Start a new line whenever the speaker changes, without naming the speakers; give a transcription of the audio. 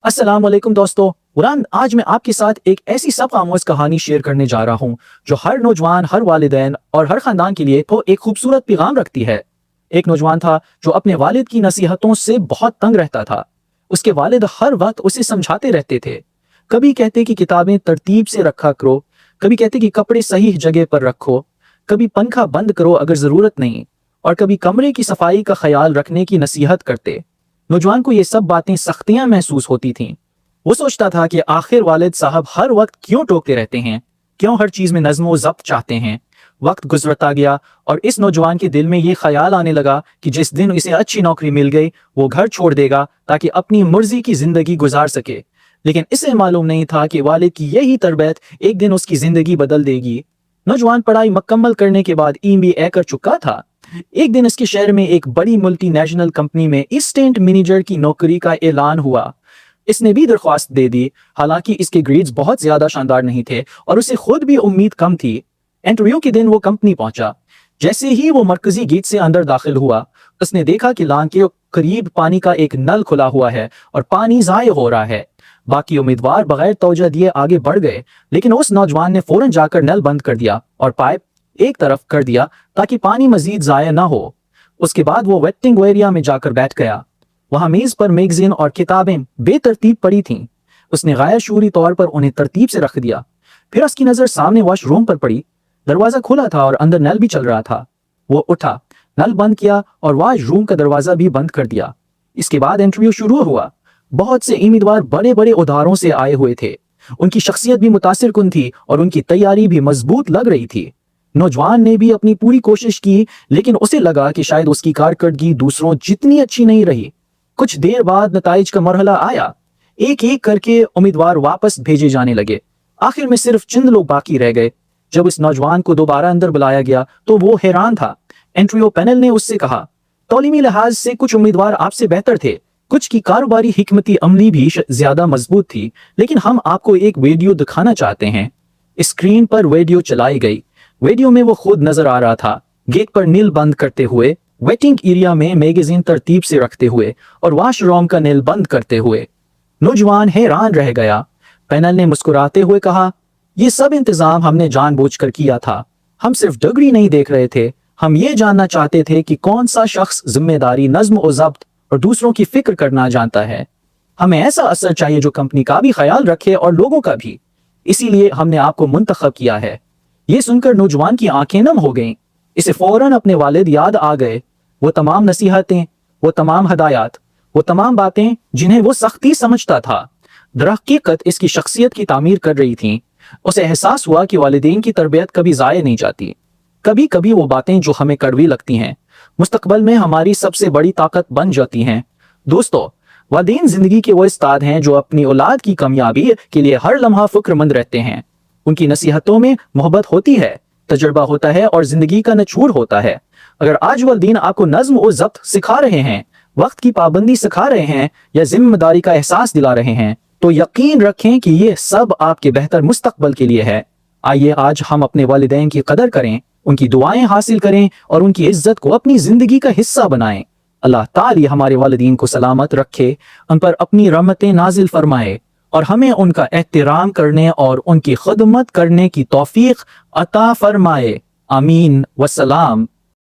अस्सलाम वालेकुम दोस्तों। कुरान आज मैं आपके साथ एक ऐसी सबक आमोज़ कहानी शेयर करने जा रहा हूँ जो हर नौजवान, हर वालिदैन और हर ख़ानदान के लिए तो एक खूबसूरत पैगाम रखती है। एक नौजवान था जो अपने वालिद की नसीहतों से बहुत तंग रहता था। उसके वालिद हर वक्त उसे समझाते रहते थे। कभी कहते कि किताबें तरतीब से रखा करो, कभी कहते कि कपड़े सही जगह पर रखो, कभी पंखा बंद करो अगर ज़रूरत नहीं, और कभी कमरे की सफाई का ख्याल रखने की नसीहत करते। नौजवान को ये सब बातें सख्तियां महसूस होती थीं। वो सोचता था कि आखिर वालिद साहब हर वक्त क्यों टोकते रहते हैं, क्यों हर चीज़ में नज़्म व ज़ब्त चाहते हैं। वक्त गुजरता गया और इस नौजवान के दिल में ये ख्याल आने लगा कि जिस दिन इसे अच्छी नौकरी मिल गई वो घर छोड़ देगा ताकि अपनी मर्जी की ज़िंदगी गुजार सके। लेकिन इसे मालूम नहीं था कि वालिद की यही तरबियत एक दिन उसकी ज़िंदगी बदल देगी। नौजवान पढ़ाई मुकम्मल करने के बाद MBA कर चुका था। एक दिन इसके शहर में एक बड़ी मल्टीनेशनल कंपनी में असिस्टेंट मैनेजर की नौकरी का ऐलान हुआ। इसने भी दरख्वास्त दे दी, हालांकि इसके ग्रेड्स बहुत ज्यादा शानदार नहीं थे और उसे खुद भी उम्मीद कम थी। इंटरव्यू के दिन वो कंपनी पहुंचा। जैसे ही वो मरकजी गेट से अंदर दाखिल हुआ, उसने देखा कि लॉन के करीब पानी का एक नल खुला हुआ है और पानी ज़ाया हो रहा है। बाकी उम्मीदवार बगैर तवज्जो दिए आगे बढ़ गए, लेकिन उस नौजवान ने फौरन जाकर नल बंद कर दिया और पाइप एक तरफ कर दिया ताकि पानी मजीद ज़ाया ना हो। उसके बाद वो वेटिंग एरिया में जाकर बैठ गया। वहां मेज पर मैगजीन और किताबें बेतरतीब पड़ी थीं। उसने गैर शूरी तौर पर उन्हें तरतीब से रख दिया। फिर उसकी नजर सामने वॉशरूम पर पड़ी। दरवाजा खुला था और अंदर नल भी चल रहा था। वो उठा, नल बंद किया और वॉशरूम का दरवाजा भी बंद कर दिया। इसके बाद इंटरव्यू शुरू हुआ। बहुत से उम्मीदवार बड़े बड़े उदारों से आए हुए थे। उनकी शख्सियत भी मुतासिर कुन थी और उनकी तैयारी भी मजबूत लग रही थी। नौजवान ने भी अपनी पूरी कोशिश की, लेकिन उसे लगा कि शायद उसकी कारकर्दगी दूसरों जितनी अच्छी नहीं रही। कुछ देर बाद नताइज का मरहला आया। एक एक करके उम्मीदवार वापस भेजे जाने लगे। आखिर में सिर्फ चंद लोग बाकी रह गए। जब इस नौजवान को दोबारा अंदर बुलाया गया तो वो हैरान था। इंटरव्यू पैनल ने उससे कहा, तौलीमी लिहाज से कुछ उम्मीदवार आपसे बेहतर थे, कुछ की कारोबारी हिकमती अमली भी ज्यादा मजबूत थी, लेकिन हम आपको एक वीडियो दिखाना चाहते हैं। स्क्रीन पर वीडियो चलाई गई। वीडियो में वो खुद नजर आ रहा था, गेट पर नील बंद करते हुए, वेटिंग एरिया में मैगजीन तरतीब से रखते हुए और वॉशरूम का नील बंद करते हुए। नौजवान हैरान रह गया। पैनल ने मुस्कुराते हुए कहा, ये सब इंतजाम हमने जानबूझकर किया था। हम सिर्फ डिग्री नहीं देख रहे थे, हम ये जानना चाहते थे कि कौन सा शख्स जिम्मेदारी, नज्म और ज़ब्त और दूसरों की फिक्र करना जानता है। हमें ऐसा असर चाहिए जो कंपनी का भी ख्याल रखे और लोगों का भी। इसीलिए हमने आपको मुंतखब किया है। ये सुनकर नौजवान की आंखें नम हो गईं। इसे फौरन अपने वालिद याद आ गए। वो तमाम नसीहतें, वो तमाम हदायत, वो तमाम बातें जिन्हें वो सख्ती समझता था, दरहकीकत इसकी शख्सियत की तामीर कर रही थीं। उसे एहसास हुआ कि वालिदैन की तरबियत कभी ज़ाया नहीं जाती। कभी कभी वो बातें जो हमें कड़वी लगती हैं, मुस्तकबल में हमारी सबसे बड़ी ताकत बन जाती हैं। दोस्तों, वालिदैन जिंदगी के वो उस्ताद हैं जो अपनी औलाद की कामयाबी के लिए हर लम्हा फिक्रमंद रहते हैं। उनकी नसीहतों में मोहब्बत होती है, तजुर्बा होता है और जिंदगी का निचोड़ होता है। अगर आज वालिदैन आपको नज्म और ज़ब्त सिखा रहे हैं, वक्त की पाबंदी सिखा रहे हैं या जिम्मेदारी का एहसास दिला रहे हैं, तो यकीन रखें कि ये सब आपके बेहतर मुस्तकबल के लिए है। आइए आज हम अपने वालिदैन की कदर करें, उनकी दुआएं हासिल करें और उनकी इज्जत को अपनी जिंदगी का हिस्सा बनाएं। अल्लाह ताला हमारे वालिदैन को सलामत रखे, उन पर अपनी रहमतें नाजिल फरमाए और हमें उनका एहतराम करने और उनकी खिदमत करने की तौफीक अता फरमाए। आमीन वस्सलाम।